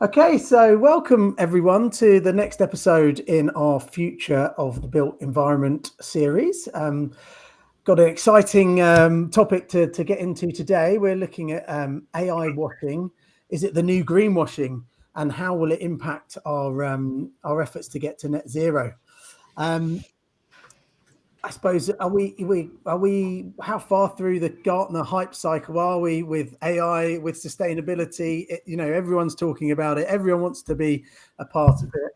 Okay, so welcome everyone to the next episode in our Future of the Built Environment series. Got an exciting topic to get into today. We're looking at AI washing. Is it the new greenwashing, and how will it impact our efforts to get to net zero? I suppose are we how far through the Gartner hype cycle are we with AI, with sustainability? Everyone's talking about it. Everyone wants to be a part of it.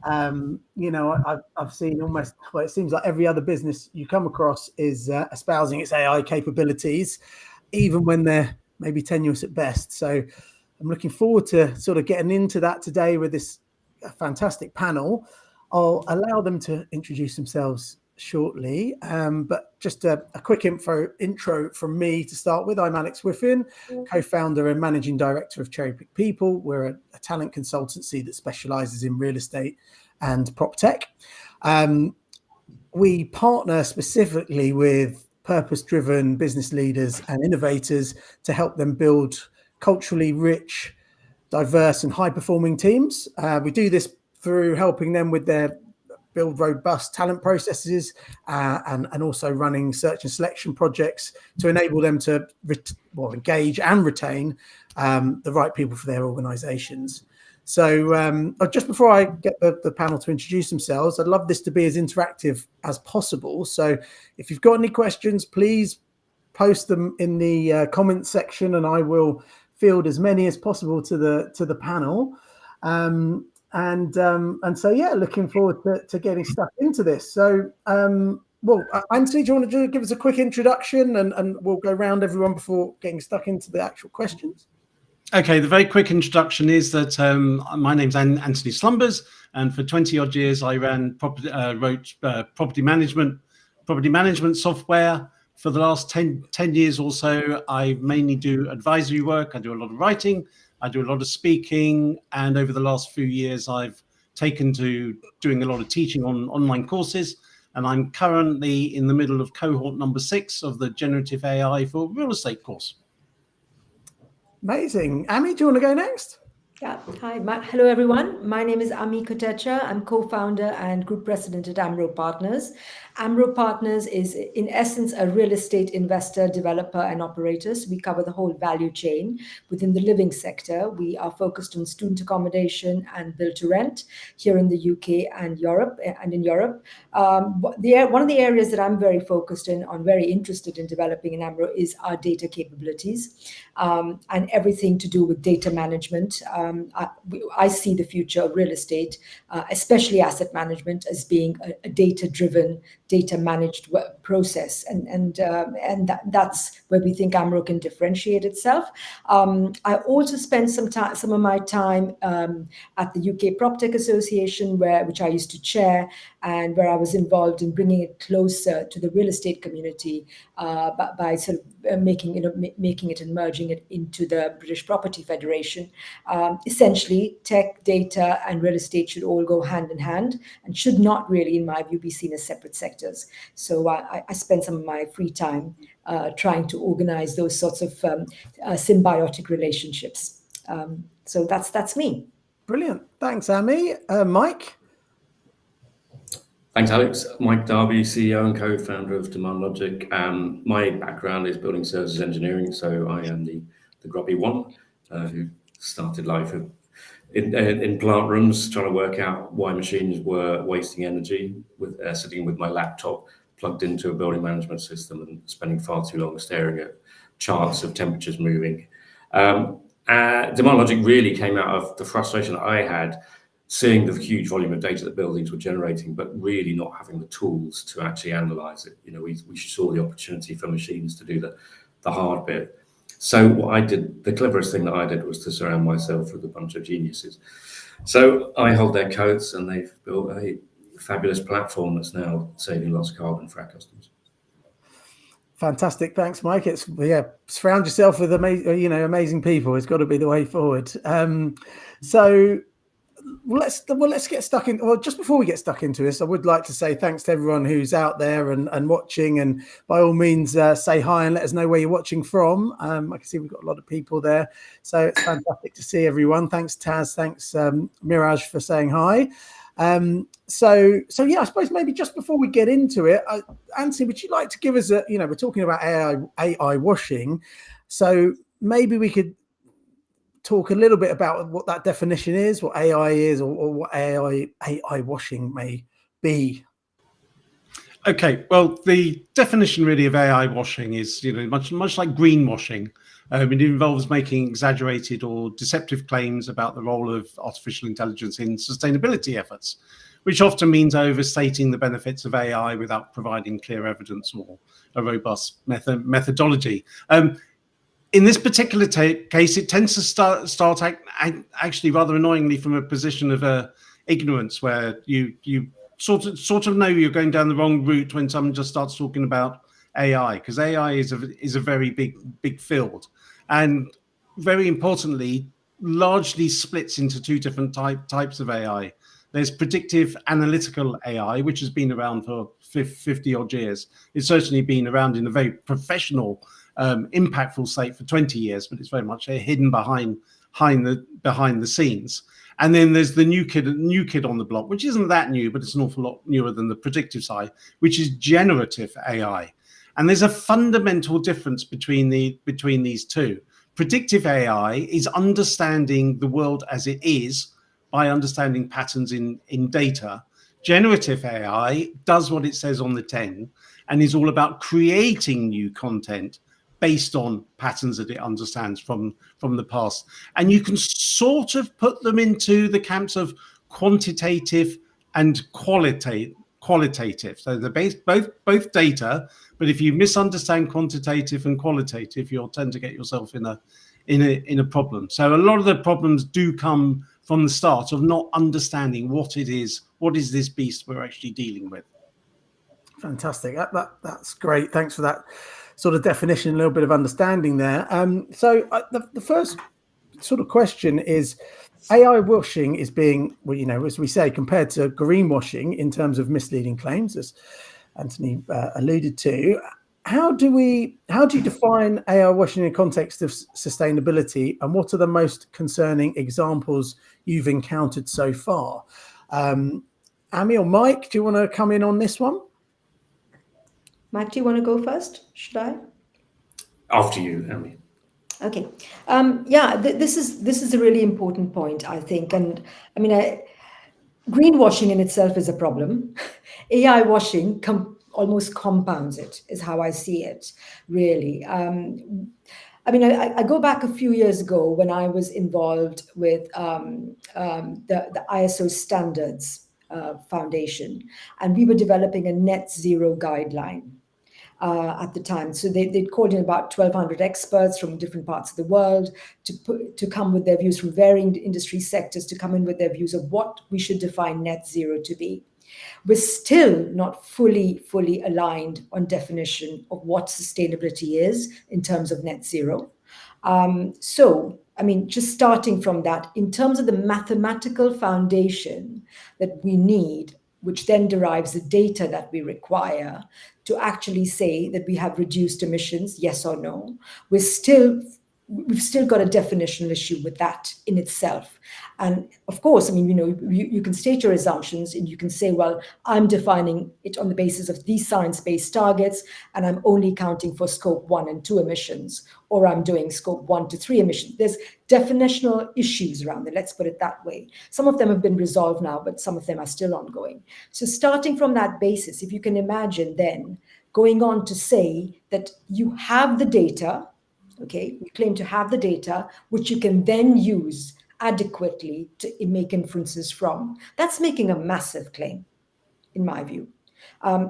I've seen it seems like every other business you come across is espousing its AI capabilities, even when they're maybe tenuous at best. So I'm looking forward to sort of getting into that today with this fantastic panel. I'll allow them to introduce themselves shortly, but just a quick intro from me to start with. I'm Alex Wiffen, co-founder and managing director of Cherry Pick People. We're a talent consultancy that specializes in real estate and prop tech. We partner specifically with purpose-driven business leaders and innovators to help them build culturally rich, diverse and high-performing teams. We do this through helping them with their build robust talent processes and also running search and selection projects to enable them to engage and retain the right people for their organizations. So just before I get the panel to introduce themselves, I'd love this to be as interactive as possible. So if you've got any questions, please post them in the comments section and I will field as many as possible to the panel. And so, yeah, looking forward to getting stuck into this. So, Antony, do you want to give us a quick introduction and we'll go around everyone before getting stuck into the actual questions? Okay, the very quick introduction is that my name's Antony Slumbers, and for 20 odd years I wrote property management software. For the last 10 years or so, I mainly do advisory work. I do a lot of writing. I do a lot of speaking, and over the last few years, I've taken to doing a lot of teaching on online courses, and I'm currently in the middle of cohort number 6 of the Generative AI for Real Estate course. Amazing. Ami, do you want to go next? Yeah. Hi. Hello, everyone. My name is Ami Kotecha. I'm co-founder and group president at Amro Partners. Amro Partners is, in essence, a real estate investor, developer, and operator. So we cover the whole value chain within the living sector. We are focused on student accommodation and build to rent here in the UK and Europe. One of the areas that I'm very focused on, very interested in developing in Amro is our data capabilities and everything to do with data management. I see the future of real estate, especially asset management, as being a data-driven, data-managed process, and that's where we think Amro can differentiate itself. I also spent some of my time at the UK PropTech Association, which I used to chair, and where I was involved in bringing it closer to the real estate community by sort of making it and merging it into the British Property Federation. Essentially, tech, data, and real estate should all go hand in hand and should not really, in my view, be seen as separate sectors. So I spend some of my free time trying to organize those sorts of symbiotic relationships. So that's me. Brilliant. Thanks, Ami. Mike? Thanks, Alex. Mike Darby, CEO and co-founder of Demand Logic. My background is building services engineering, so I am the grubby one who started life in plant rooms trying to work out why machines were wasting energy, with sitting with my laptop plugged into a building management system and spending far too long staring at charts of temperatures moving. Demand Logic really came out of the frustration that I had seeing the huge volume of data that buildings were generating, but really not having the tools to actually analyze it. We saw the opportunity for machines to do the hard bit. So what I did, the cleverest thing that I did, was to surround myself with a bunch of geniuses. So I hold their coats, and they've built a fabulous platform that's now saving lots of carbon for our customers. Fantastic. Thanks, Mike. Surround yourself with amazing people. It's got to be the way forward. So let's get stuck in. Well, just before we get stuck into this, I would like to say thanks to everyone who's out there and watching, and by all means say hi and let us know where you're watching from. I can see we've got a lot of people there, so it's fantastic to see everyone. Thanks Taz, thanks Miraj for saying hi. So yeah, I suppose maybe just before we get into it, Antony, would you like to give us we're talking about AI washing, so maybe we could talk a little bit about what that definition is, what AI is, or what AI washing may be. Okay, well, the definition really of AI washing is, much like greenwashing. It involves making exaggerated or deceptive claims about the role of artificial intelligence in sustainability efforts, which often means overstating the benefits of AI without providing clear evidence or a robust methodology. In this particular case, it tends to start actually rather annoyingly from a position of ignorance, where you sort of know you're going down the wrong route when someone just starts talking about AI, because AI is a very big field, and very importantly, largely splits into two different types of AI. There's predictive analytical AI, which has been around for 50 odd years. It's certainly been around in a very professional, impactful state for 20 years, but it's very much hidden behind the scenes. And then there's the new kid on the block, which isn't that new, but it's an awful lot newer than the predictive side, which is generative AI. And there's a fundamental difference between these two. Predictive AI is understanding the world as it is by understanding patterns in data. Generative AI does what it says on the tin and is all about creating new content based on patterns that it understands from the past. And you can sort of put them into the camps of quantitative and qualitative. So they're based both data, but if you misunderstand quantitative and qualitative, you'll tend to get yourself in a problem. So a lot of the problems do come from the start of not understanding what is this beast we're actually dealing with. Fantastic. That's great. Thanks for that sort of definition, a little bit of understanding there. So the first sort of question is, AI washing is being, as we say, compared to greenwashing in terms of misleading claims, as Antony alluded to. How do you define AI washing in the context of sustainability, and what are the most concerning examples you've encountered so far? Ami or Mike, do you want to come in on this one? Mike, do you want to go first? Should I? After you, Ami. Okay. This is a really important point, I think. And I mean, greenwashing in itself is a problem. AI washing almost compounds it, is how I see it, really. I go back a few years ago when I was involved with the ISO standards foundation, and we were developing a net zero guideline at the time. So they'd called in about 1,200 experts from different parts of the world to come with their views from varying industry sectors, to come in with their views of what we should define net zero to be. We're still not fully aligned on definition of what sustainability is in terms of net zero. Just starting from that, in terms of the mathematical foundation that we need, which then derives the data that we require to actually say that we have reduced emissions, yes or no, we've still got a definitional issue with that in itself. And of course, you can state your assumptions and you can say, well, I'm defining it on the basis of these science-based targets, and I'm only counting for scope 1 and 2 emissions, or I'm doing scope 1 to 3 emissions. There's definitional issues around it, let's put it that way. Some of them have been resolved now, but some of them are still ongoing. So starting from that basis, if you can imagine then going on to say that you have the data, okay, you claim to have the data, which you can then use adequately to make inferences from. That's making a massive claim, in my view.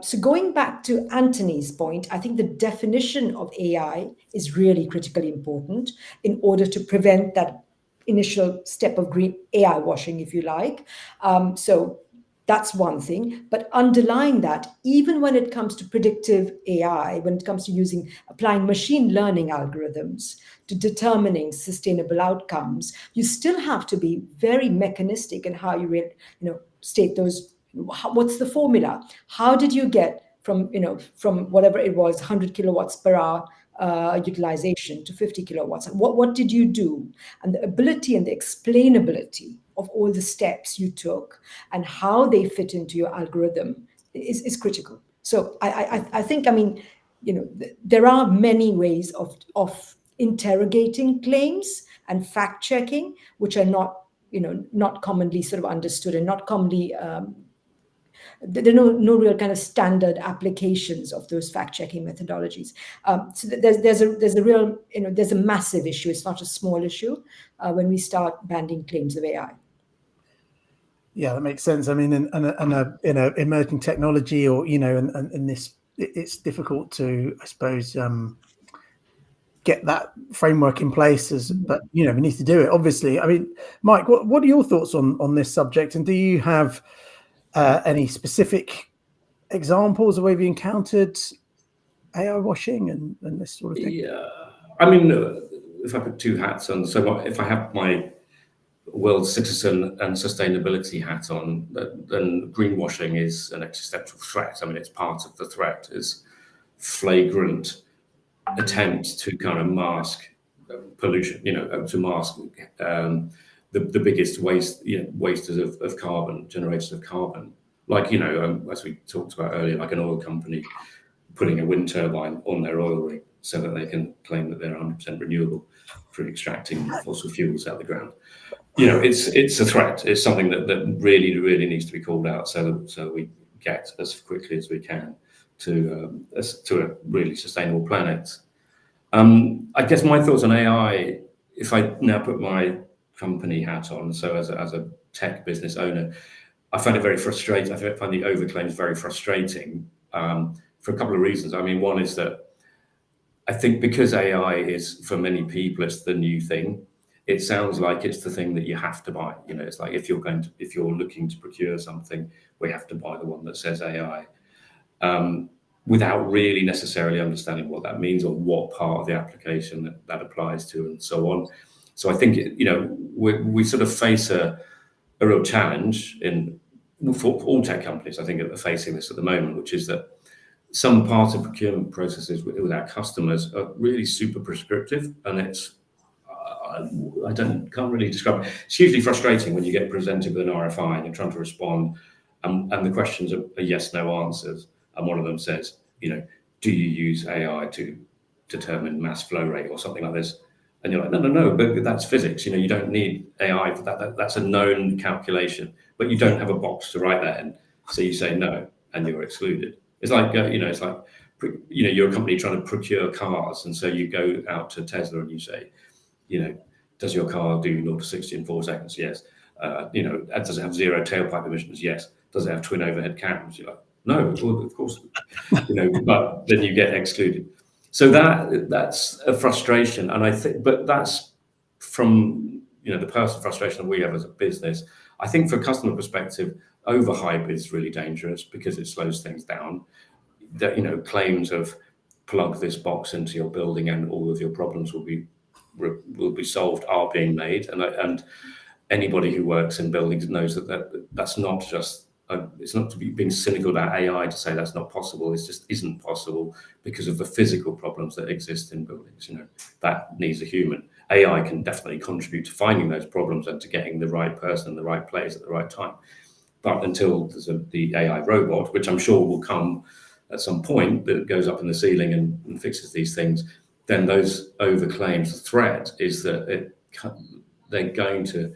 So going back to Antony's point, I think the definition of AI is really critically important in order to prevent that initial step of green AI washing, if you like. So That's one thing. But underlying that, even when it comes to predictive AI, when it comes to applying machine learning algorithms to determining sustainable outcomes, you still have to be very mechanistic in how you state those. What's the formula? How did you get from whatever it was, 100 kilowatts per hour utilization to 50 kilowatts? What did you do? And the ability and the explainability of all the steps you took and how they fit into your algorithm is critical. So I think, there are many ways of interrogating claims and fact checking, which are not commonly sort of understood and not commonly there are no real kind of standard applications of those fact-checking methodologies. So there's a real, there's a massive issue. It's not a small issue when we start banding claims of AI. Yeah, that makes sense. I mean, in a emerging technology, or in this, it's difficult to, I suppose, get that framework in place. But we need to do it. Obviously, I mean, Mike, what are your thoughts on this subject? And do you have any specific examples of where you've encountered AI washing and this sort of thing? Yeah, I mean, if I put two hats on, so if I have my world citizen and sustainability hat on, then greenwashing is an existential threat. I mean, it's part of the threat, is flagrant attempt to kind of mask pollution, to mask the biggest wasters of carbon, generators of carbon. Like, as we talked about earlier, like an oil company putting a wind turbine on their oil rig so that they can claim that they're 100% renewable for extracting fossil fuels out of the ground. It's a threat. It's something that really, really needs to be called out so we get as quickly as we can to a really sustainable planet. I guess my thoughts on AI, if I now put my company hat on, so as a tech business owner, I find it very frustrating. I find the overclaims very frustrating for a couple of reasons. I mean, one is that I think because AI is, for many people, it's the new thing. It sounds like it's the thing that you have to buy. It's like if you're looking to procure something, we have to buy the one that says AI, without really necessarily understanding what that means or what part of the application that applies to, and so on. So I think we sort of face a real challenge for all tech companies. I think are facing this at the moment, which is that some parts of procurement processes with our customers are really super prescriptive, and it's can't really describe it. It's hugely frustrating when you get presented with an RFI and you're trying to respond, and the questions are yes/no answers, and one of them says, do you use AI to determine mass flow rate or something like this? And you're like, no, but that's physics. You don't need AI for that. That's a known calculation, but you don't have a box to write that in. So you say no, and you're excluded. It's like, you're a company trying to procure cars, and so you go out to Tesla and you say, does your car do 0 to 60 in 4 seconds? Yes. Does it have 0 tailpipe emissions? Yes. Does it have twin overhead cameras? You're like, no, well, of course. But then you get excluded. So that's a frustration, and I think, but that's from the personal frustration that we have as a business. I think for customer perspective, overhype is really dangerous because it slows things down. That claims of plug this box into your building and all of your problems will be solved are being made, and anybody who works in buildings knows that's not just. It's not to be being cynical about AI to say that's not possible. It just isn't possible because of the physical problems that exist in buildings. That needs a human. AI can definitely contribute to finding those problems and to getting the right person in the right place at the right time. But until there's the AI robot, which I'm sure will come at some point, that goes up in the ceiling and fixes these things, then those overclaims. The threat is that they're going to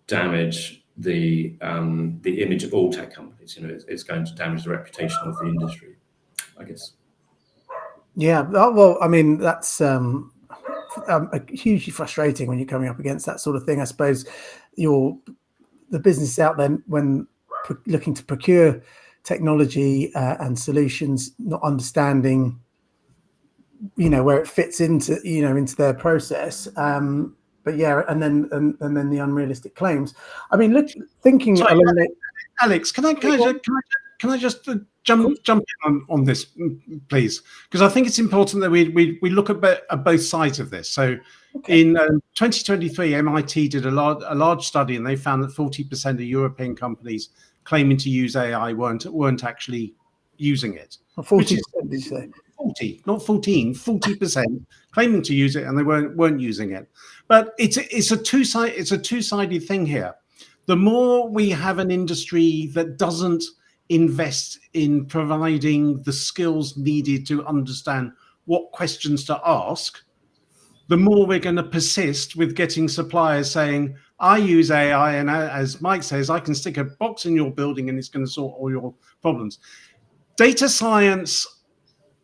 damage the image of all tech companies. It's going to damage the reputation of the industry, I guess. Yeah, well, I mean, that's hugely frustrating when you're coming up against that sort of thing. I suppose the business out there, when looking to procure technology and solutions, not understanding where it fits into into their process. But yeah, and then the unrealistic claims. I mean, thinking. Sorry, Alex, can I just jump in on this, please? Because I think it's important that we look at both sides of this. So, in 2023, MIT did a large study, and they found that 40% of European companies claiming to use AI weren't actually using it. 40%, did you say? 40, not 14, 40% claiming to use it, and they weren't using it. But it's a two-sided thing here. The more we have an industry that doesn't invest in providing the skills needed to understand what questions to ask, the more we're going to persist with getting suppliers saying, I use AI, and as Mike says, I can stick a box in your building and it's going to sort all your problems. Data science,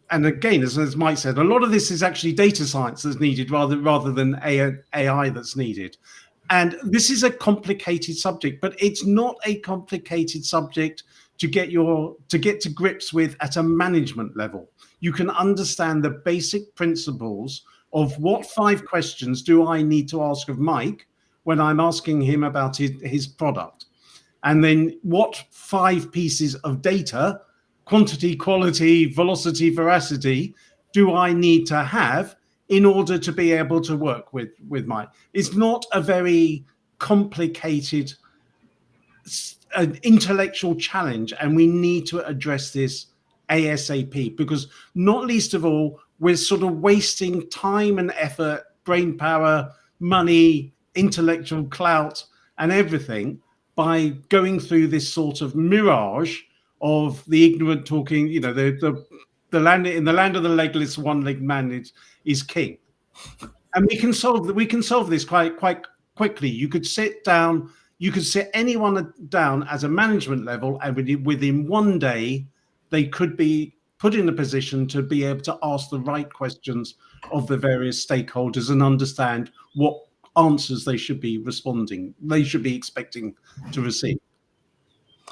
and again, as Mike said, a lot of this is actually data science that's needed rather than AI that's needed. And this is a complicated subject, but it's not a complicated subject to get to grips with at a management level. You can understand the basic principles of what 5 questions do I need to ask of Mike when I'm asking him about his product, and then what 5 pieces of data, quantity, quality, velocity, veracity, do I need to have in order to be able to work with Mike. It's not a very complicated intellectual challenge, and we need to address this ASAP, because not least of all, we're sort of wasting time and effort, brain power, money, intellectual clout, and everything by going through this sort of mirage of the ignorant talking, the land in the land of the legless, one-legged man is king. And we can solve this quite quickly. You could sit anyone down as a management level, and within one day, they could be put in a position to be able to ask the right questions of the various stakeholders and understand what answers they should be expecting to receive.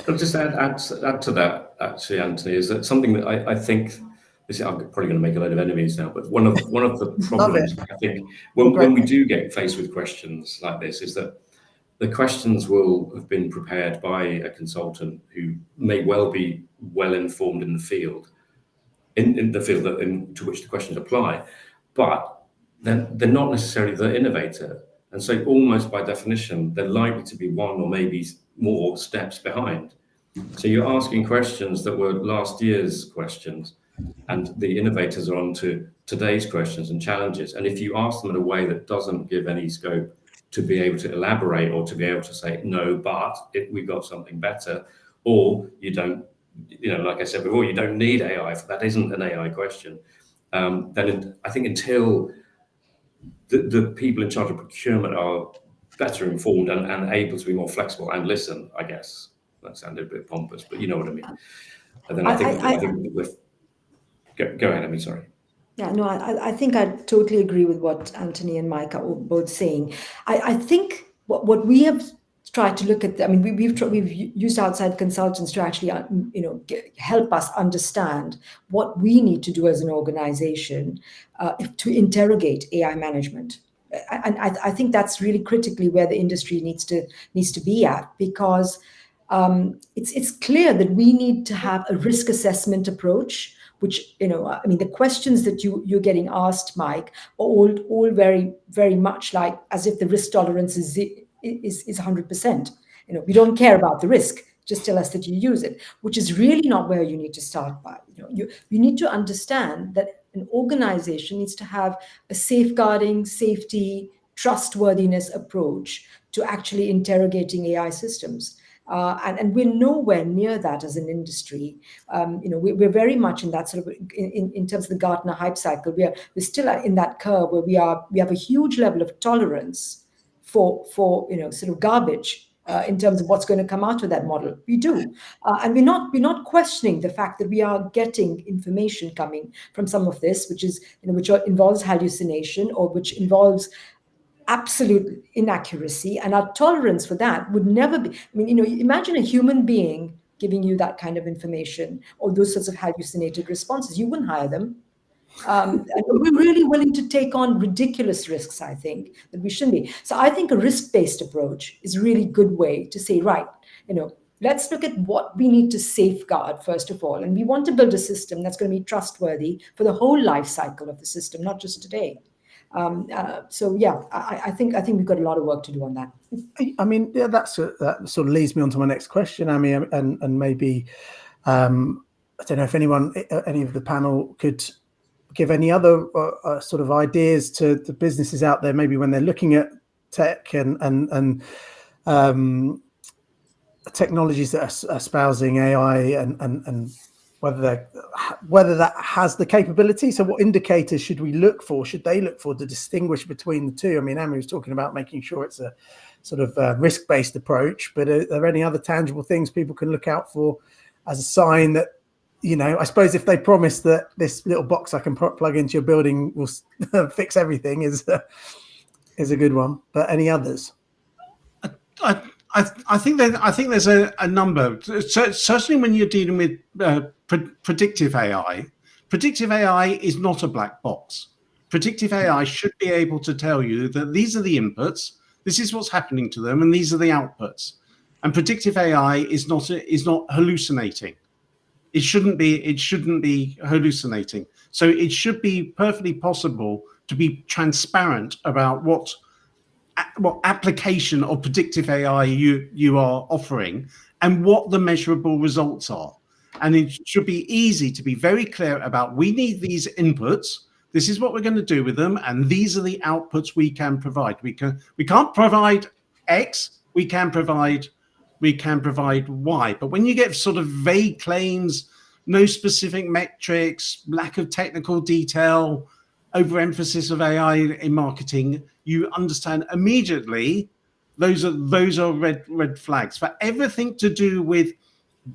I'll just add to that, actually, Anthony, is that something that I think, I'm probably going to make a load of enemies now, but one of the problems, I think, when we do get faced with questions like this, is that the questions will have been prepared by a consultant who may well be well informed in the field, in the field to which the questions apply, but then they're not necessarily the innovator. And so almost by definition, they're likely to be one or maybe more steps behind. So you're asking questions that were last year's questions, and the innovators are on to today's questions and challenges. And if you ask them in a way that doesn't give any scope to be able to elaborate or to be able to say, no, but we've got something better, or you don't, like I said before, you don't need AI, that isn't an AI question, then I think until the people in charge of procurement are better informed and able to be more flexible and listen, I guess. That sounded a bit pompous, but you know what I mean. And then I think we're... Go ahead, Amy, sorry. Yeah, no, I think I totally agree with what Antony and Mike are both saying. I think what we have tried to look at, we've used outside consultants to actually, help us understand what we need to do as an organization to interrogate AI management. And I think that's really critically where the industry needs to be at, because it's clear that we need to have a risk assessment approach, which, the questions that you're getting asked, Mike, are all very, very much like as if the risk tolerance is 100%. We don't care about the risk. Just tell us that you use it, which is really not where you need to start by. You need to understand that an organization needs to have a safeguarding, safety, trustworthiness approach to actually interrogating AI systems. And we're nowhere near that as an industry. We're very much in that sort of, in terms of the Gartner hype cycle, we're still in that curve where we have a huge level of tolerance for sort of garbage in terms of what's going to come out of that model. We do, and we're not questioning the fact that we are getting information coming from some of this, which involves hallucination or which involves absolute inaccuracy, and our tolerance for that would never be. Imagine a human being giving you that kind of information or those sorts of hallucinated responses. You wouldn't hire them. And we're really willing to take on ridiculous risks, I think, that we shouldn't be. So I think a risk-based approach is a really good way to say, right, Let's look at what we need to safeguard, first of all. And we want to build a system that's going to be trustworthy for the whole life cycle of the system, not just today. So yeah, I think we've got a lot of work to do on that. I mean, yeah, that sort of leads me on to my next question, Amy, and maybe I don't know if any of the panel could give any other sort of ideas to the businesses out there, maybe when they're looking at tech and technologies that are espousing AI and whether that has the capability. So what indicators should they look for to distinguish between the two? I mean, Amy was talking about making sure it's a sort of risk-based approach, but are there any other tangible things people can look out for as a sign that, you know, I suppose if they promise that this little box I can plug into your building will fix everything is a good one, but any others? I think there's a number. Certainly, when you're dealing with predictive AI is not a black box. Predictive AI should be able to tell you that these are the inputs, this is what's happening to them, and these are the outputs. And predictive AI is not hallucinating. It shouldn't be hallucinating. So it should be perfectly possible to be transparent about what application of predictive AI you are offering and what the measurable results are. And it should be easy to be very clear about, we need these inputs, this is what we're going to do with them, and these are the outputs we can provide. We can't provide X, we can provide Y. But when you get sort of vague claims, no specific metrics, lack of technical detail, overemphasis of AI in marketing, you understand immediately those are red flags. For everything to do with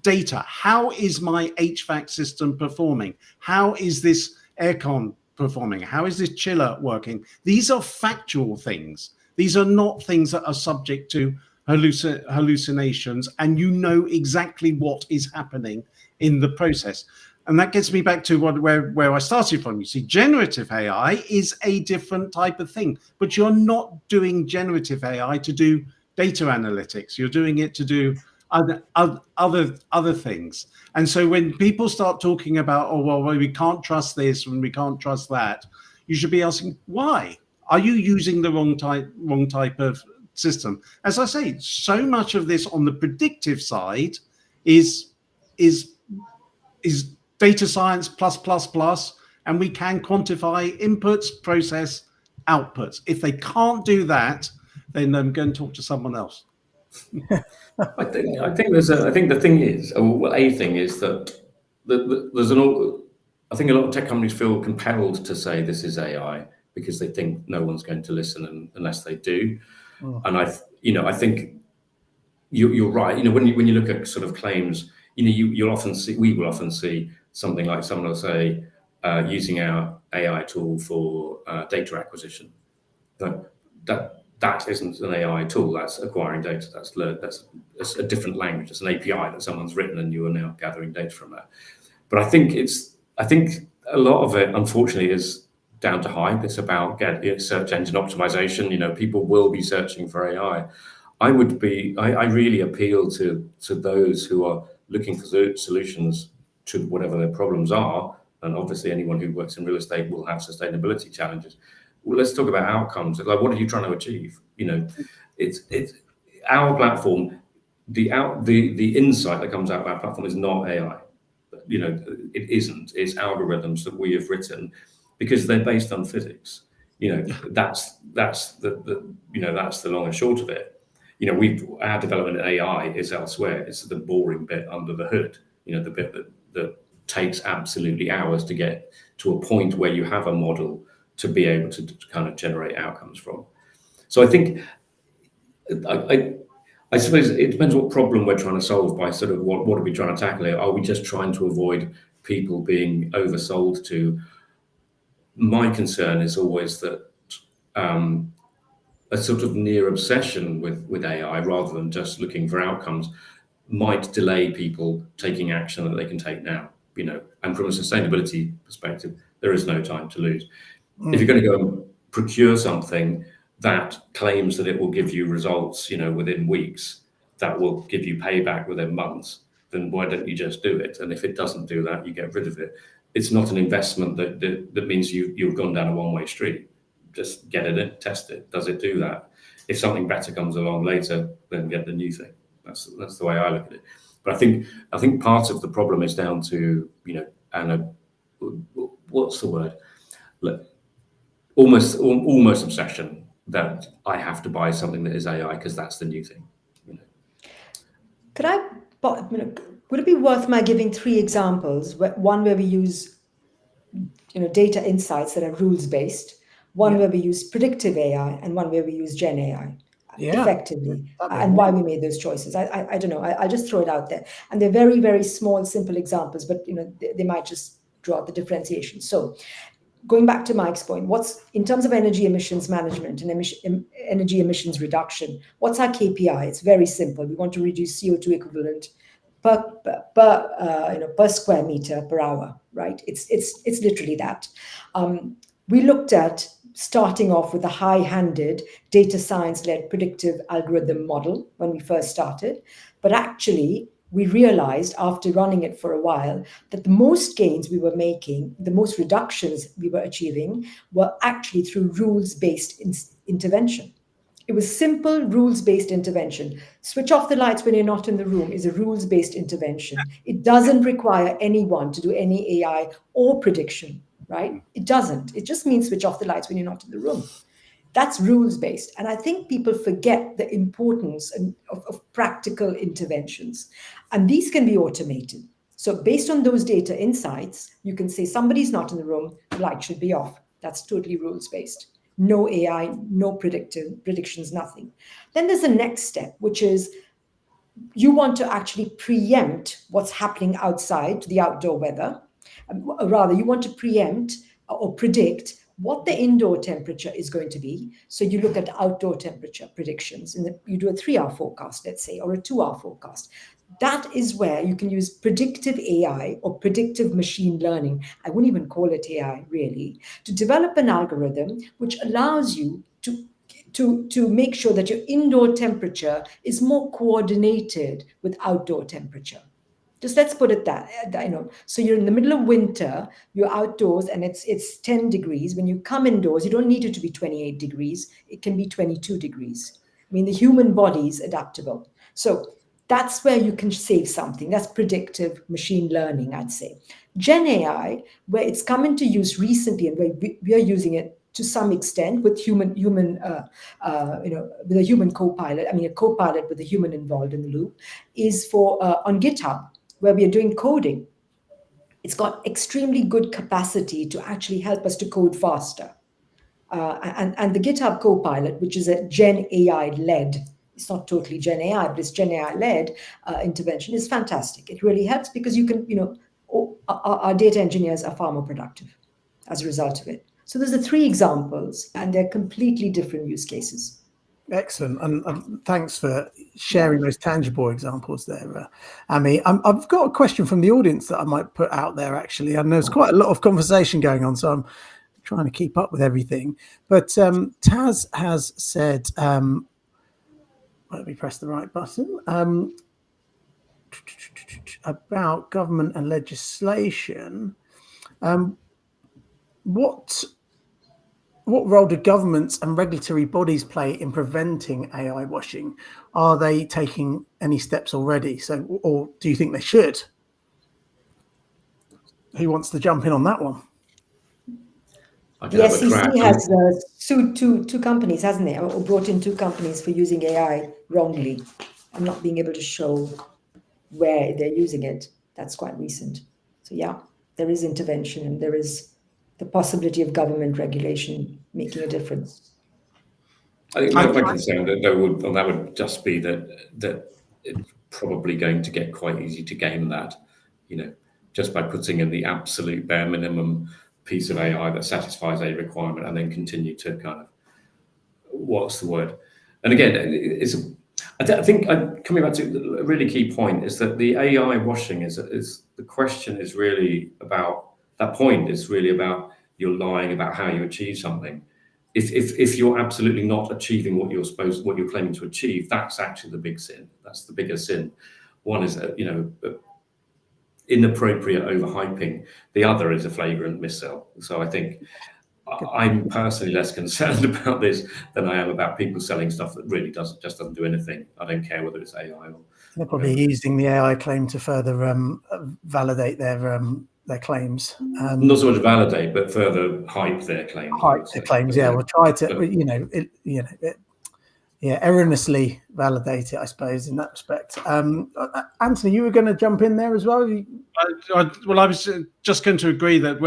data, how is my HVAC system performing? How is this aircon performing? How is this chiller working? These are factual things. These are not things that are subject to hallucinations, and you know exactly what is happening in the process. And that gets me back to where I started from. You see, generative AI is a different type of thing, but you're not doing generative AI to do data analytics. You're doing it to do other things. And so when people start talking about, oh, well, we can't trust this and we can't trust that, you should be asking, why? Are you using the wrong type of system? As I say, so much of this on the predictive side is data science plus, and we can quantify inputs, process, outputs. If they can't do that, then I'm going to talk to someone else. I think the thing is, a thing is that there's I think a lot of tech companies feel compelled to say this is AI because they think no one's going to listen unless they do. Oh. And I think you're right. When you look at sort of claims, we will often see something like someone will say, using our AI tool for data acquisition. That isn't an AI tool. That's acquiring data. That's a different language. It's an API that someone's written, and you are now gathering data from that. But I think a lot of it, unfortunately, is down to hype. It's about search engine optimization. People will be searching for AI. I really appeal to those who are looking for solutions to whatever their problems are. And obviously anyone who works in real estate will have sustainability challenges. Well, let's talk about outcomes. Like, what are you trying to achieve? It's our platform. The insight that comes out of our platform is not AI. It isn't. It's algorithms that we have written because they're based on physics. That's the long and short of it. Our development in AI is elsewhere. It's the boring bit under the hood. The bit that takes absolutely hours to get to a point where you have a model to be able to kind of generate outcomes from. So I think, I suppose it depends what problem we're trying to solve by sort of what are we trying to tackle here? Are we just trying to avoid people being oversold to? My concern is always that a sort of near obsession with AI rather than just looking for outcomes might delay people taking action that they can take now. And from a sustainability perspective, there is no time to lose. If you're going to go and procure something that claims that it will give you results, within weeks, that will give you payback within months, then why don't you just do it? And if it doesn't do that, you get rid of it. It's not an investment that means you've gone down a one-way street. Just get it in, test it. Does it do that? If something better comes along later, then get the new thing. That's the way I look at it. But I think part of the problem is down to, what's the word? Look, almost obsession that I have to buy something that is AI because that's the new thing. Would it be worth my giving 3 examples? One where we use, data insights that are rules based. One where we use predictive AI, and one where we use Gen AI effectively, and why we made those choices. I don't know. I'll just throw it out there. And they're very, very small, simple examples, but they might just draw out the differentiation. So going back to Mike's point, in terms of energy emissions management and energy emissions reduction, what's our KPI? It's very simple. We want to reduce CO2 equivalent per square meter per hour, right? It's literally that. We looked at starting off with a high-handed data science-led predictive algorithm model when we first started, but actually we realized after running it for a while that the most gains we were making, the most reductions we were achieving, were actually through rules-based intervention. It was simple rules-based intervention. Switch off the lights when you're not in the room is a rules-based intervention. It doesn't require anyone to do any AI or prediction, right? It doesn't. It just means switch off the lights when you're not in the room. That's rules-based. And I think people forget the importance of practical interventions. And these can be automated. So based on those data insights, you can say somebody's not in the room, the light should be off. That's totally rules-based. No AI, no predictions, nothing. Then there's the next step, which is you want to actually preempt what's happening outside, the outdoor weather. Rather, you want to preempt or predict what the indoor temperature is going to be. So you look at outdoor temperature predictions, and you do a 3-hour forecast, let's say, or a 2-hour forecast. That is where you can use predictive AI or predictive machine learning. I wouldn't even call it AI, really, to develop an algorithm which allows you to make sure that your indoor temperature is more coordinated with outdoor temperature. Just let's put it that, so you're in the middle of winter, you're outdoors and it's 10 degrees. When you come indoors, you don't need it to be 28 degrees. It can be 22 degrees. I mean, the human body is adaptable. So that's where you can save something. That's predictive machine learning, I'd say. Gen AI, where it's come into use recently and where we are using it to some extent with with a human co-pilot, a co-pilot with a human involved in the loop, is for on GitHub, where we are doing coding. It's got extremely good capacity to actually help us to code faster. And the GitHub Copilot, which is a Gen AI-led, it's not totally Gen AI, but it's Gen AI-led intervention, is fantastic. It really helps because you can, our data engineers are far more productive as a result of it. So there's the 3 examples, and they're completely different use cases. Excellent, and thanks for sharing those tangible examples there, Ami. I've got a question from the audience that I might put out there, actually, and there's quite a lot of conversation going on, so I'm trying to keep up with everything. But Taz has said, let me press the right button, about government and legislation. What role do governments and regulatory bodies play in preventing AI washing? Are they taking any steps already? Or do you think they should? Who wants to jump in on that one? The SEC has sued two companies, hasn't it? Or brought in 2 companies for using AI wrongly and not being able to show where they're using it. That's quite recent. So yeah, there is intervention and there is the possibility of government regulation making a difference. I think my concern that would just be that it's probably going to get quite easy to game that, just by putting in the absolute bare minimum piece of AI that satisfies a requirement and then continue to kind of, what's the word? And again, I think coming back to a really key point is that the AI washing is the question is really about, that point is really about you're lying about how you achieve something. if you're absolutely not achieving what you're claiming to achieve, that's actually the big sin. That's the bigger sin. One is inappropriate overhyping. The other is a flagrant missell. So I think I'm personally less concerned about this than I am about people selling stuff that really doesn't do anything. I don't care whether it's AI or. They're probably using the AI claim to further validate their claims. Not so much validate, but further hype their claims. Hype their claims, yeah. We'll try to, erroneously validate it, I suppose, in that respect. Anthony, you were going to jump in there as well. Well, I was just going to agree that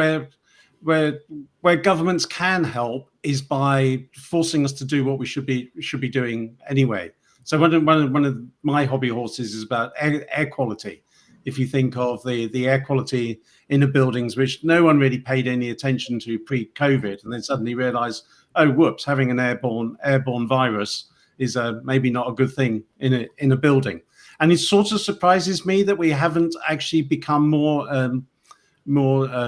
where governments can help is by forcing us to do what we should be doing anyway. So one of my hobby horses is about air quality. If you think of the air quality in the buildings, which no one really paid any attention to pre-COVID, and then suddenly realised, oh, whoops, having an airborne virus is maybe not a good thing in a building. And it sort of surprises me that we haven't actually become more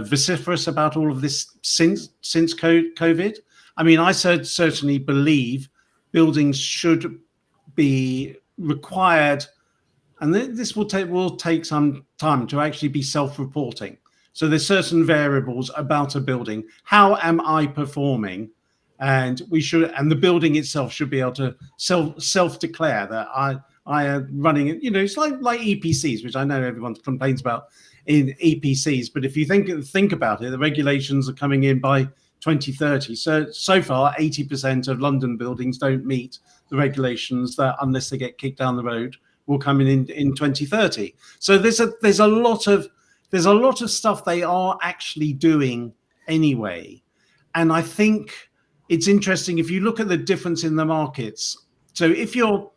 vociferous about all of this since COVID. I mean, I certainly believe buildings should be required, and this will take some time to actually be self-reporting. So there's certain variables about a building. How am I performing? And the building itself should be able to self-declare that I am running it. It's like EPCs, which I know everyone complains about in EPCs, but if you think about it, the regulations are coming in by 2030. So far, 80% of London buildings don't meet the regulations that, unless they get kicked down the road, will come in 2030. So there's a lot of stuff they are actually doing anyway, and I think it's interesting if you look at the difference in the markets. So if you're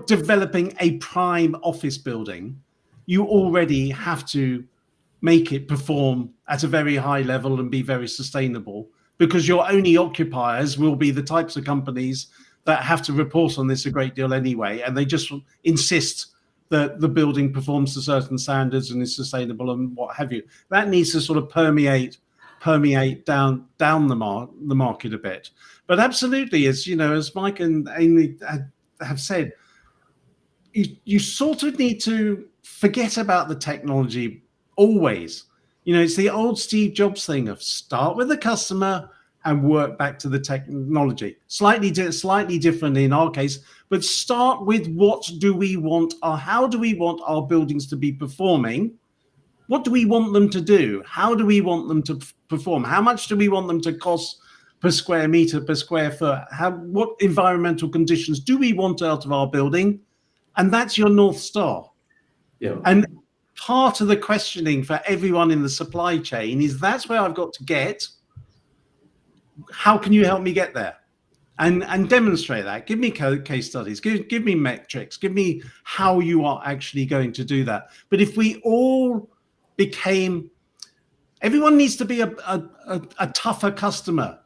developing a prime office building, you already have to make it perform at a very high level and be very sustainable, because your only occupiers will be the types of companies that have to report on this a great deal anyway, and they just insist that the building performs to certain standards and is sustainable and what have you. That needs to sort of permeate down the market a bit. But absolutely, as Mike and Amy have said, you sort of need to forget about the technology always. It's the old Steve Jobs thing of start with the customer and work back to the technology. Slightly different in our case, but start with what do we want, or how do we want our buildings to be performing? What do we want them to do? How do we want them to perform? How much do we want them to cost per square meter, per square foot? What environmental conditions do we want out of our building? And that's your North Star. Yeah. And part of the questioning for everyone in the supply chain is, that's where I've got to get. How can you help me get there? And demonstrate that. Give me case studies, give me metrics, give me how you are actually going to do that. But if we all everyone needs to be a tougher customer,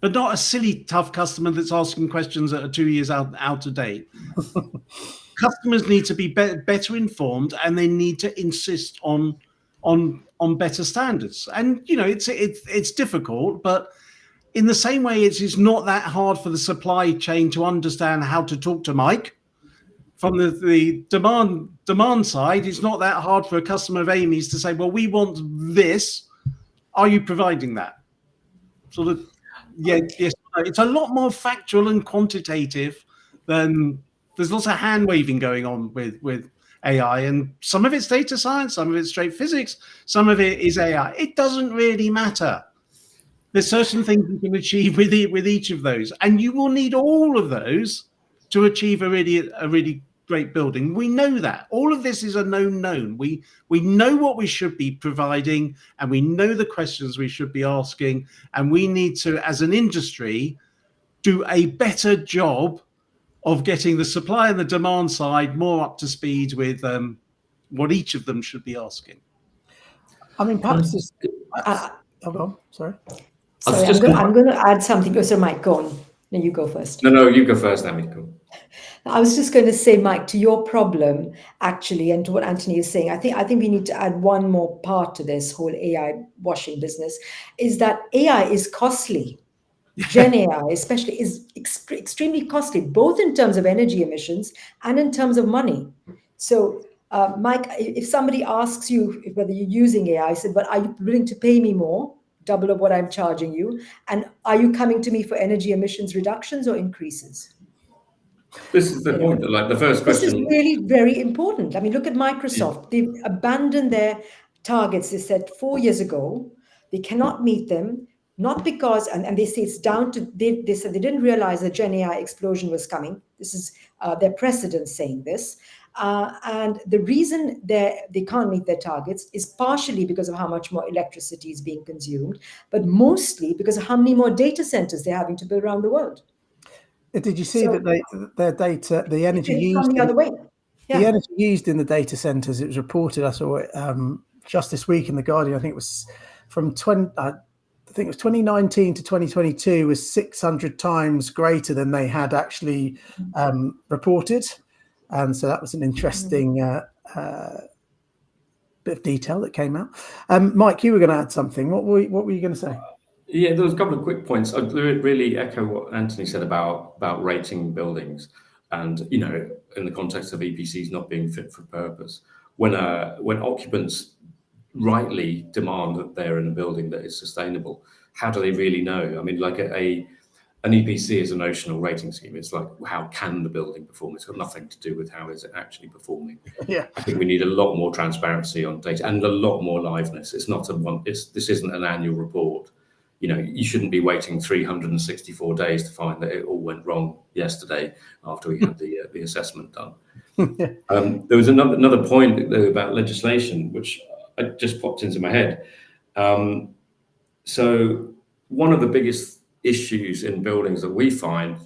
but not a silly tough customer that's asking questions that are 2 years out of date. Customers need to be better informed, and they need to insist on better standards. And it's difficult, but in the same way, it's not that hard for the supply chain to understand how to talk to Mike. From the demand side, it's not that hard for a customer of Amy's to say, well, we want this. Are you providing that? Sort of, yes. It's a lot more factual and quantitative than, there's lots of hand waving going on with AI, and some of it's data science, some of it's straight physics, some of it is AI. It doesn't really matter. There's certain things you can achieve with each of those, and you will need all of those to achieve a really great building. We know that. All of this is a known. We know what we should be providing, and we know the questions we should be asking, and we need to, as an industry, do a better job of getting the supply and the demand side more up to speed with what each of them should be asking. I mean, perhaps this. Hold on, sorry. I'm going to add something. Oh, so Mike, go on. No, you go first. No, you go first, Amy. Cool. I was just going to say, Mike, to your problem, actually, and to what Antony is saying, I think we need to add one more part to this whole AI washing business, is that AI is costly. Gen AI, especially, is extremely costly, both in terms of energy emissions and in terms of money. So, Mike, if somebody asks you whether you're using AI, said, "But are you willing to pay me more, double of what I'm charging you? And are you coming to me for energy emissions reductions or increases?" This is the point. Like the first This is question. really very important. I mean, look at Microsoft. They've abandoned their targets. They said 4 years ago they cannot meet them, not because, and they say it's down to, they said they didn't realize the Gen AI explosion was coming. This is their precedent saying this. And the reason they can't meet their targets is partially because of how much more electricity is being consumed, but mostly because of how many more data centers they're having to build around the world. Did you see that their data, the energy It's used, come the other way. the Yeah. energy used in the data centers? It was reported. I saw it just this week in the Guardian. I think it was from 2019 to 2022 was 600 times greater than they had actually reported, and so that was an interesting bit of detail that came out. Mike, you were going to add something. What were you going to say? Yeah, there was a couple of quick points. I really echo what Antony said about rating buildings, and in the context of EPCs not being fit for purpose. When occupants rightly demand that they're in a building that is sustainable, how do they really know? I mean, like an EPC is a notional rating scheme. It's like, how can the building perform? It's got nothing to do with how is it actually performing. Yeah, I think we need a lot more transparency on data and a lot more liveness. It's not this isn't an annual report. You shouldn't be waiting 364 days to find that it all went wrong yesterday after we had the assessment done. There was another point about legislation, which just popped into my head. So one of the biggest issues in buildings that we find,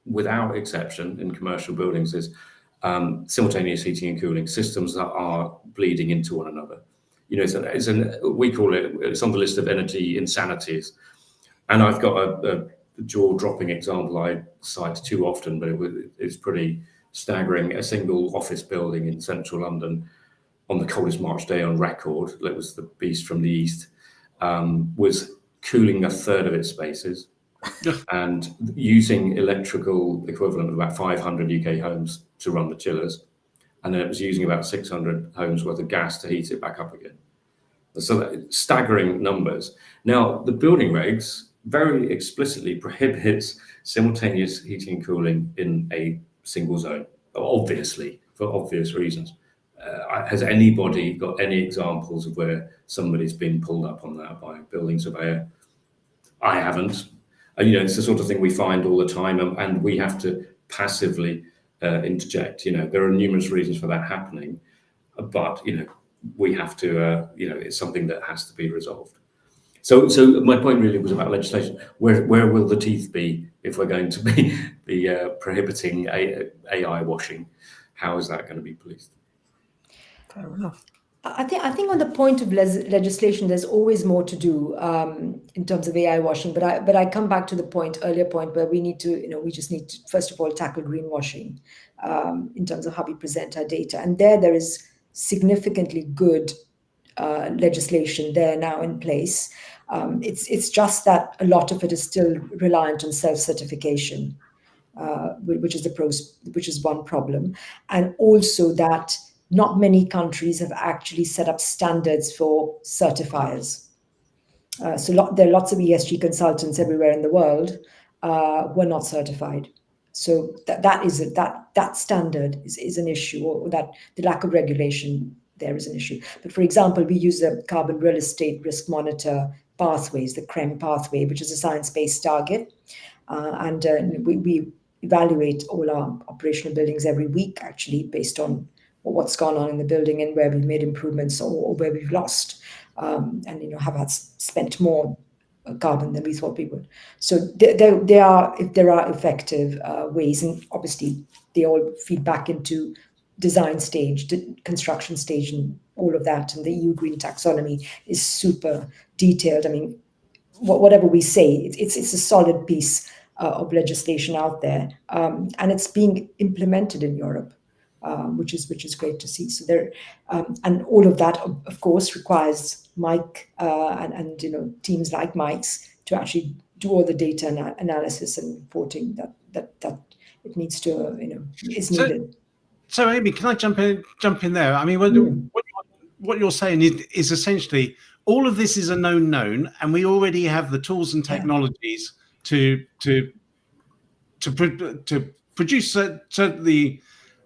without exception, in commercial buildings is simultaneous heating and cooling systems that are bleeding into one another. We call it's on the list of energy insanities. And I've got a jaw-dropping example I cite too often, but it's pretty staggering. A single office building in central London on the coldest March day on record, that was the beast from the east, was cooling a third of its spaces and using electrical equivalent of about 500 UK homes to run the chillers. And then it was using about 600 homes worth of gas to heat it back up again. So staggering numbers. Now, the building regs very explicitly prohibits simultaneous heating and cooling in a single zone, obviously, for obvious reasons. Has anybody got any examples of where somebody's been pulled up on that by a building surveyor? I haven't. It's the sort of thing we find all the time, and we have to passively interject. There are numerous reasons for that happening, but we have to. It's something that has to be resolved. So my point really was about legislation. Where will the teeth be if we're going to be prohibiting AI washing? How is that going to be policed? fair enough. I think on the point of legislation, there's always more to do in terms of AI washing. But I come back to the earlier point where we need to, we just need to first of all tackle greenwashing in terms of how we present our data. And there is significantly good legislation there now in place. It's just that a lot of it is still reliant on self-certification, which is one problem, and also that not many countries have actually set up standards for certifiers. So there are lots of ESG consultants everywhere in the world who are not certified. So that standard is an issue, or that the lack of regulation there is an issue. But for example, we use the Carbon Real Estate Risk Monitor pathways, the CREM pathway, which is a science-based target, and we evaluate all our operational buildings every week, actually, based on what's gone on in the building and where we've made improvements or where we've lost, and have had spent more carbon than we thought we would. So there are effective ways, and obviously they all feed back into design stage, construction stage, and all of that. And the EU Green Taxonomy is super detailed. I mean, whatever we say, it's a solid piece of legislation out there, and it's being implemented in Europe, which is great to see. So there, and all of that, of course, requires Mike and teams like Mike's to actually do all the data analysis and reporting that it needs to is needed. So Amy, can I jump in there? I mean, what you're saying is essentially all of this is a known, and we already have the tools and technologies to produce the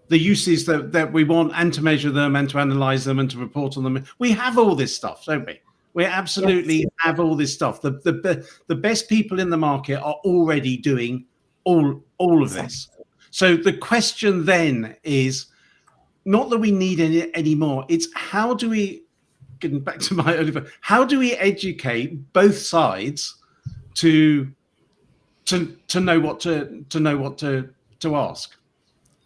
uses that we want, and to measure them, and to analyze them, and to report on them. We have all this stuff, don't we? We absolutely have all this stuff. The best people in the market are already doing all of this. So the question then is not that we need any more. It's how do we, getting back to my earlier, how do we educate both sides to know what to ask?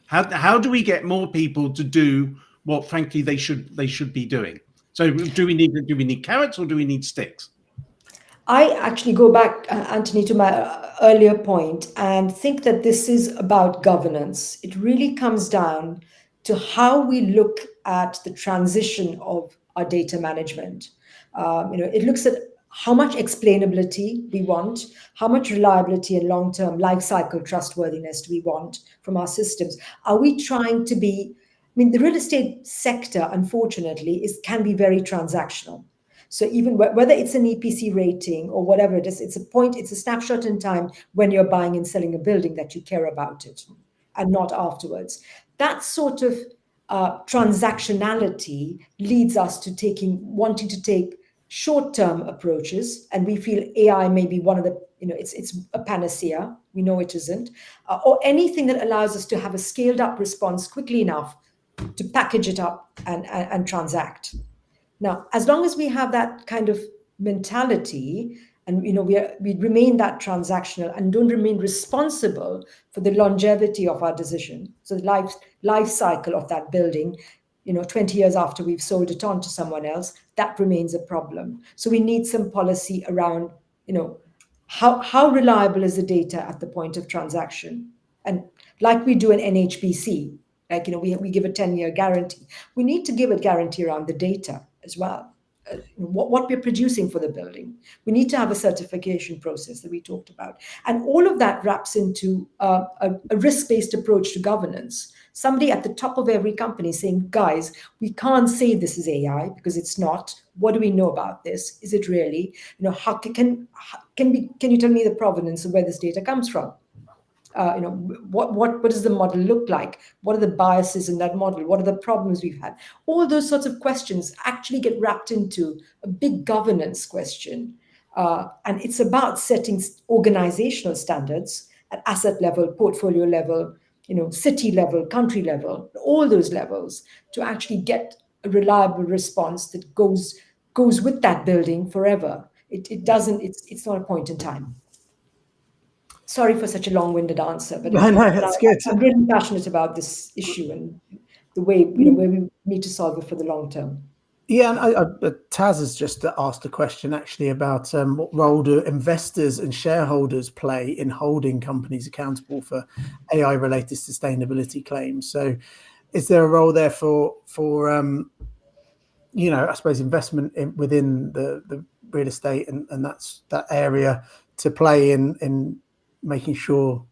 How do we get more people to do what, frankly, they should be doing? So do we need carrots or do we need sticks? I actually go back, Anthony, to my earlier point and think that this is about governance. It really comes down to how we look at the transition of our data management. It looks at how much explainability we want, how much reliability and long-term life cycle trustworthiness do we want from our systems. Are we trying to be, the real estate sector, unfortunately, can be very transactional. So even whether it's an EPC rating or whatever it is, it's a snapshot in time when you're buying and selling a building that you care about it, and not afterwards. That sort of transactionality leads us to wanting to take short-term approaches, and we feel AI may be one of the, it's a panacea. We know it isn't, or anything that allows us to have a scaled-up response quickly enough to package it up and transact. Now, as long as we have that kind of mentality, and we remain that transactional and don't remain responsible for the longevity of our decision, so the life cycle of that building, 20 years after we've sold it on to someone else, that remains a problem. So we need some policy around, how reliable is the data at the point of transaction, and like we do in NHBC, like we give a 10-year guarantee. We need to give a guarantee around the data as well. What we're producing for the building. We need to have a certification process that we talked about. And all of that wraps into a risk-based approach to governance. Somebody at the top of every company saying, guys, we can't say this is AI because it's not. What do we know about this? Is it really? How can you tell me the provenance of where this data comes from? What does the model look like? What are the biases in that model? What are the problems we've had? All those sorts of questions actually get wrapped into a big governance question. And it's about setting organizational standards at asset level, portfolio level, city level, country level, all those levels, to actually get a reliable response that goes with that building forever. It's not a point in time. Sorry for such a long-winded answer, but that's good. I'm really passionate about this issue and the way where we need to solve it for the long term. Yeah, and Taz has just asked a question actually about what role do investors and shareholders play in holding companies accountable for AI-related sustainability claims. So, is there a role there for I suppose investment within the real estate and that area to play in making sure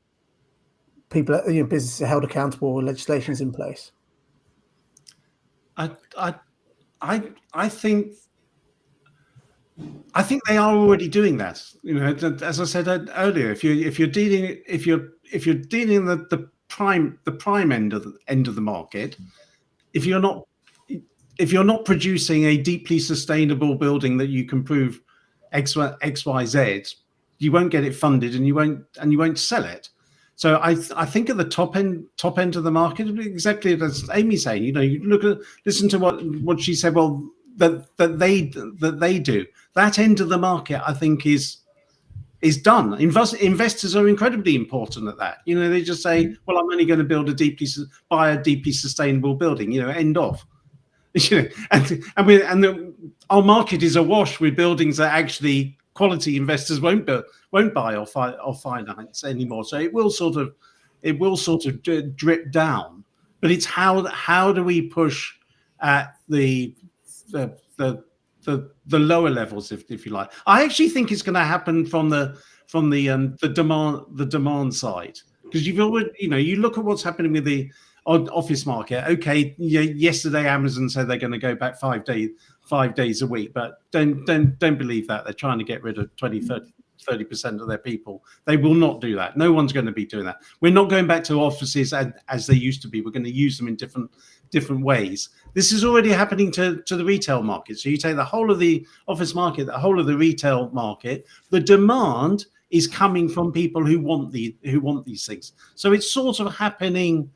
people, businesses are held accountable with legislation is in place? I think they are already doing that. As I said earlier, if you're dealing in the prime end of the market, if you're not producing a deeply sustainable building that you can prove X, Y, Z, you won't get it funded, and you won't sell it. So I think at the top end of the market, exactly as Amy's saying, you listen to what she said. Well, that they do that end of the market, I think is done. Investors are incredibly important at that. They just say, well, I'm only going to buy a deeply sustainable building. End of. Our market is awash with buildings that actually quality investors won't buy or finance anymore. So it will sort of drip down. But it's how do we push at the lower levels, if you like. I actually think it's going to happen from the demand side, because you've already, you look at what's happening with the office market. Okay, yesterday Amazon said they're going to go back 5 days a week, but don't believe that. They're trying to get rid of 30% of their people. They will not do that. No one's going to be doing that. We're not going back to offices as they used to be. We're going to use them in different ways. This is already happening to the retail market. So you take the whole of the office market, the whole of the retail market, the demand is coming from people who want these things. So it's sort of happening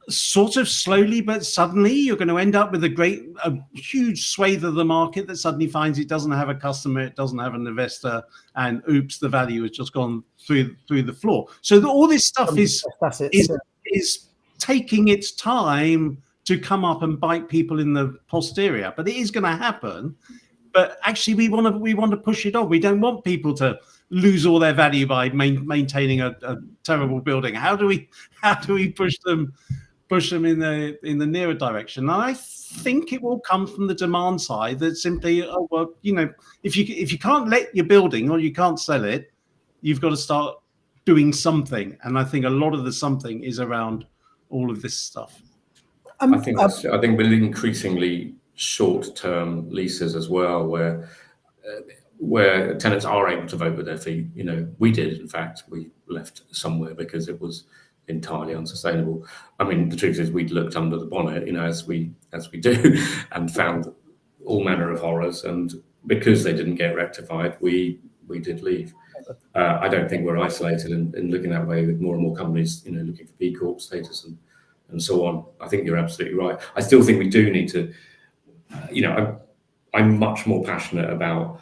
sort of slowly, but suddenly you're going to end up with a huge swathe of the market that suddenly finds it doesn't have a customer, it doesn't have an investor, and oops, the value has just gone through the floor. So all this stuff is taking its time to come up and bite people in the posterior, but it is going to happen. But actually, we want to push it on. We don't want people to lose all their value by maintaining a terrible building. How do we push them in the nearer direction? And I think it will come from the demand side. That simply, if you can't let your building or you can't sell it, you've got to start doing something. And I think a lot of the something is around all of this stuff. I think with increasingly short-term leases as well, where tenants are able to vote with their feet. We did, in fact, we left somewhere because it was entirely unsustainable. I mean, the truth is we'd looked under the bonnet, as we do, and found all manner of horrors. And because they didn't get rectified, we did leave. I don't think we're isolated in looking that way, with more and more companies, looking for B Corp status and so on. I think you're absolutely right. I still think we do need to, I'm much more passionate about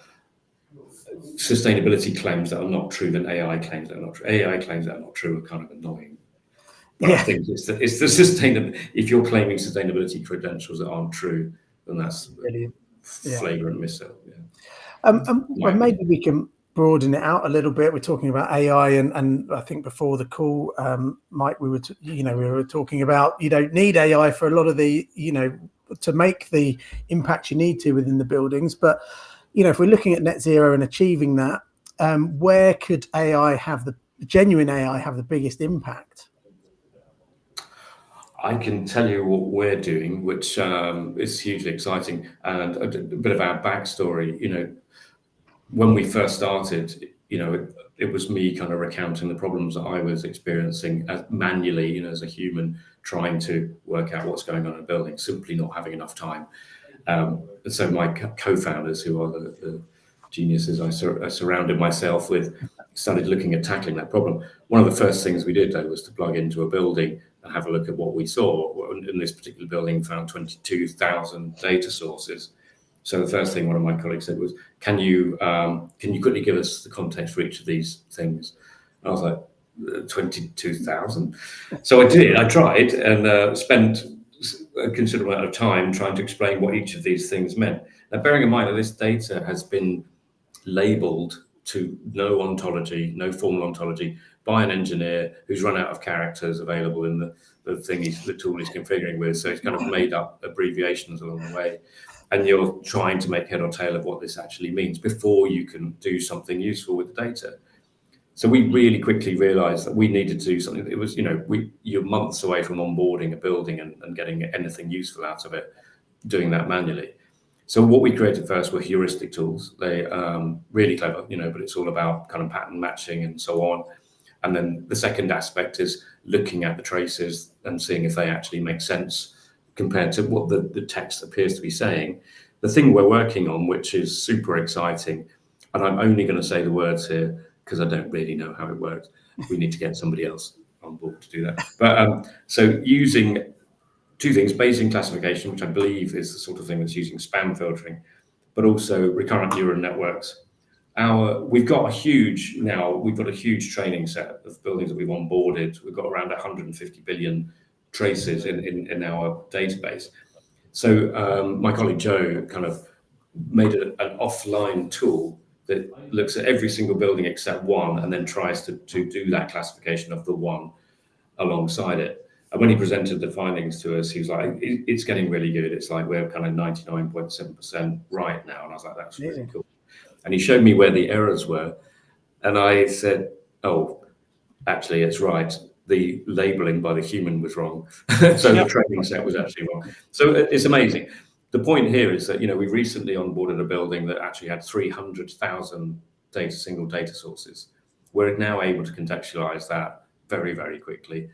sustainability claims that are not true than AI claims that are not true. AI claims that are not true are kind of annoying. But I think it's the sustainable. If you're claiming sustainability credentials that aren't true, then that's flagrant missile. Well, maybe we can broaden it out a little bit. We're talking about AI, and I think before the call, Mike, we were talking about you don't need AI for a lot of the to make the impact you need to within the buildings. But if we're looking at net zero and achieving that, where could genuine AI have the biggest impact? I can tell you what we're doing, which is hugely exciting, and a bit of our backstory. When we first started, it was me kind of recounting the problems that I was experiencing manually, as a human, trying to work out what's going on in a building, simply not having enough time. So my co-founders, who are the geniuses I surrounded myself with, started looking at tackling that problem. One of the first things we did, though, was to plug into a building and have a look at what we saw. In this particular building, found 22,000 data sources. So the first thing one of my colleagues said was, can you quickly give us the context for each of these things? And I was like, 22,000? So I did. I tried and spent a considerable amount of time trying to explain what each of these things meant. Now, bearing in mind that this data has been labelled to no ontology, no formal ontology, by an engineer who's run out of characters available in the tool he's configuring with. So he's kind of made up abbreviations along the way. And you're trying to make head or tail of what this actually means before you can do something useful with the data. So we really quickly realized that we needed to do something. It was, you're months away from onboarding a building and getting anything useful out of it, doing that manually. So what we created first were heuristic tools. They really clever, but it's all about kind of pattern matching and so on. And then the second aspect is looking at the traces and seeing if they actually make sense compared to what the text appears to be saying. The thing we're working on, which is super exciting, and I'm only going to say the words here because I don't really know how it works. We need to get somebody else on board to do that. But so using two things: Bayesian classification, which I believe is the sort of thing that's using spam filtering, but also recurrent neural networks. We've got a huge training set of buildings that we've onboarded. We've got around 150 billion traces in our database. So my colleague Joe kind of made an offline tool that looks at every single building except one and then tries to do that classification of the one alongside it. And when he presented the findings to us, he was like, it's getting really good. It's like we're kind of 99.7% right now. And I was like, that's really cool. And he showed me where the errors were. And I said, oh, actually, it's right. The labeling by the human was wrong. So the training set was actually wrong. So it's amazing. The point here is that, we recently onboarded a building that actually had 300,000 single data sources. We're now able to contextualize that very, very quickly.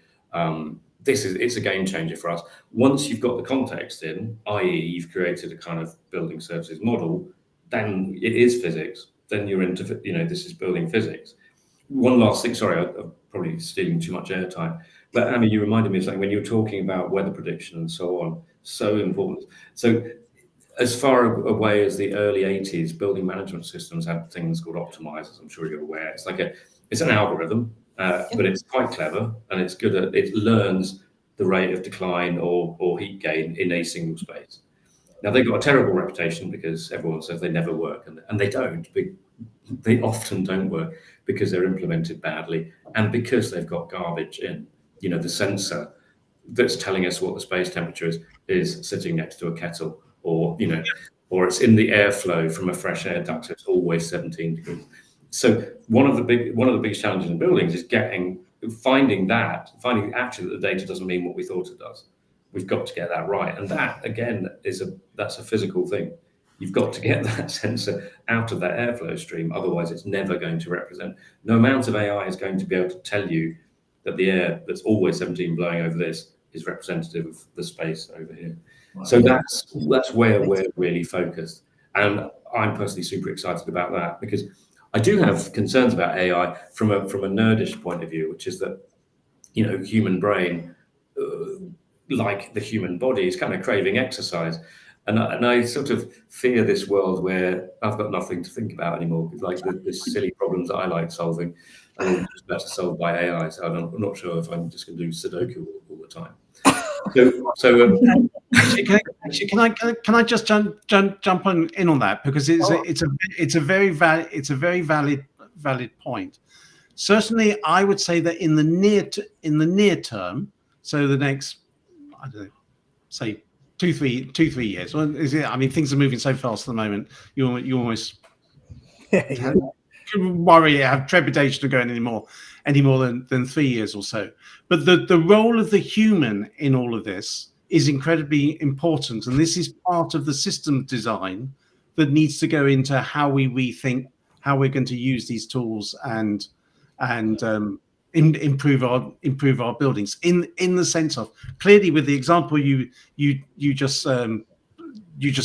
It's a game changer for us. Once you've got the context in, i.e. you've created a kind of building services model, then it is physics. Then you're into, this is building physics. One last thing, sorry, I'm probably stealing too much airtime, but Amy, you reminded me of something when you were talking about weather prediction and so on, so important. So as far away as the early 80s, building management systems had things called optimizers. I'm sure you're aware. It's like it's an algorithm, but it's quite clever, and it's good at, it learns the rate of decline or heat gain in a single space. Now, they've got a terrible reputation because everyone says they never work, and they don't. They often don't work because they're implemented badly and because they've got garbage in. The sensor that's telling us what the space temperature is sitting next to a kettle, or it's in the airflow from a fresh air duct, so it's always 17 degrees. So one of the biggest challenges in buildings is finding actually that the data doesn't mean what we thought it does. We've got to get that right, and that again that's a physical thing. You've got to get that sensor out of that airflow stream, otherwise it's never going to represent. No amount of AI is going to be able to tell you that the air that's always 17 blowing over this is representative of the space over here. Wow. So that's where we're really focused, and I'm personally super excited about that, because I do have concerns about AI from a nerdish point of view, which is that human brain, like the human body, is kind of craving exercise. And I sort of fear this world where I've got nothing to think about anymore, because like the silly problems that I like solving are just better solved by AI. So I'm not sure if I'm just going to do Sudoku all the time. Can I just jump in on that, because it's a very valid point. Certainly, I would say that in the near term, so the next, I don't know, say 2-3 years. Well, I mean, things are moving so fast at the moment. You almost worry, have trepidation to go any more than 3 years or so. But the role of the human in all of this is incredibly important, and this is part of the system design that needs to go into how we rethink how we're going to use these tools and improve our buildings in the sense of, clearly with the example you just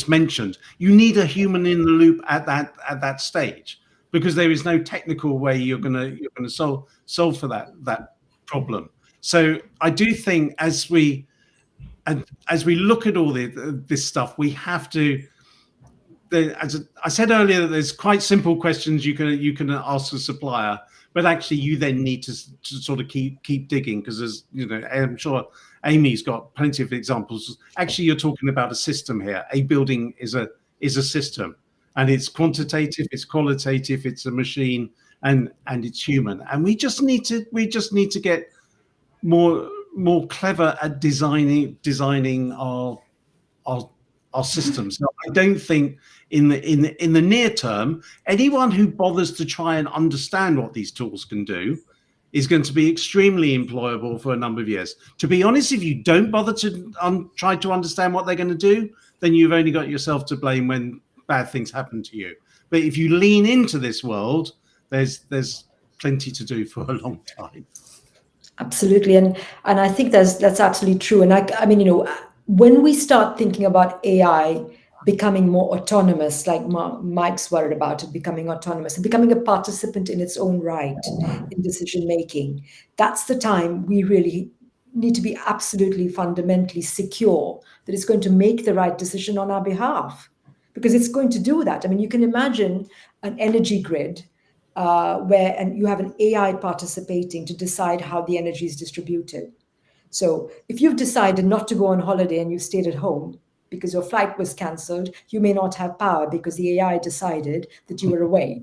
mentioned, you need a human in the loop at that stage, because there is no technical way you're gonna solve for that problem. So I do think as we look at all this stuff, we have to. As I said earlier, there's quite simple questions you can ask a supplier, but actually you then need to sort of keep digging, because as I'm sure Amy's got plenty of examples. Actually, you're talking about a system here. A building is a system, and it's quantitative, it's qualitative, it's a machine, and it's human. And we just need to get more clever at designing our systems. Now, I don't think in the near term, anyone who bothers to try and understand what these tools can do is going to be extremely employable for a number of years. To be honest, if you don't bother to try to understand what they're going to do, then you've only got yourself to blame when bad things happen to you. But if you lean into this world, there's plenty to do for a long time. Absolutely, and I think that's absolutely true. And I mean, when we start thinking about AI becoming more autonomous, like Mike's worried about it becoming autonomous and becoming a participant in its own right in decision making, that's the time we really need to be absolutely fundamentally secure that it's going to make the right decision on our behalf, because it's going to do that. I mean, you can imagine an energy grid and you have an AI participating to decide how the energy is distributed. So if you've decided not to go on holiday and you stayed at home because your flight was cancelled, you may not have power because the AI decided that you were away.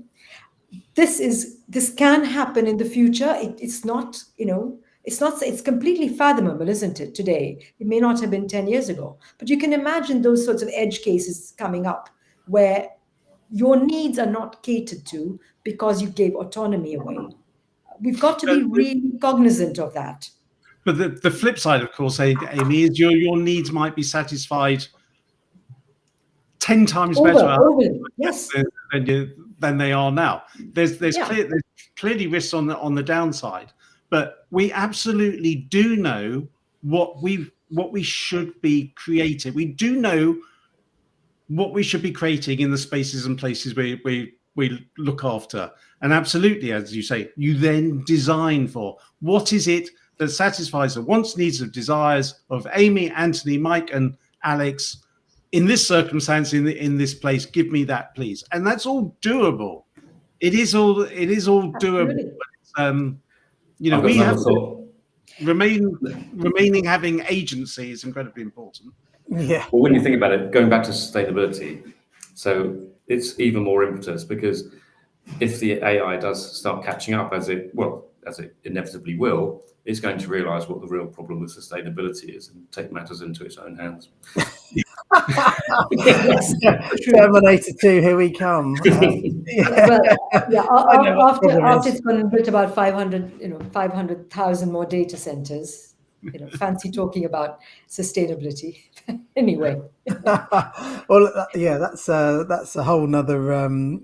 this can happen in the future. It's not, it's completely fathomable, isn't it, today? It may not have been 10 years ago, but you can imagine those sorts of edge cases coming up where your needs are not catered to because you gave autonomy away. We've got to be really cognizant of that. But the flip side, of course, Amy, is your needs might be satisfied 10 times better yes. than they are now. There's clearly risks on the downside, but we absolutely do know what we should be creating. We do know what we should be creating in the spaces and places we look after. And absolutely, as you say, you then design for what is it that satisfies the wants, needs, and desires of Amy, Antony, Mike, and Alex in this circumstance, in this place. Give me that, please. And that's all doable. It is all doable. But we have to remaining having agency is incredibly important. Yeah. Well, when you think about it, going back to sustainability, so it's even more impetus, because if the AI does start catching up, as it inevitably will, it's going to realise what the real problem with sustainability is and take matters into its own hands. Terminator 2, here we come. After it's gone and built about 500,000 more data centers. Fancy talking about sustainability. Anyway. Well, yeah, that's a whole nother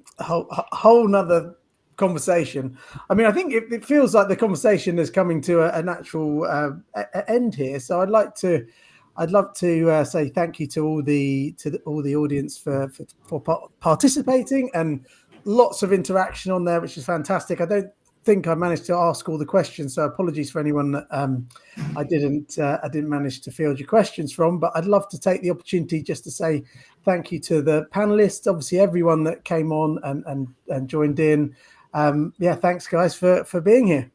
conversation. I mean, I think it feels like the conversation is coming to a natural end here. So I'd love to say thank you to all the audience for participating, and lots of interaction on there, which is fantastic. I don't think I managed to ask all the questions, so apologies for anyone that I didn't manage to field your questions from. But I'd love to take the opportunity just to say thank you to the panelists, obviously everyone that came on and joined in. Thanks guys for being here.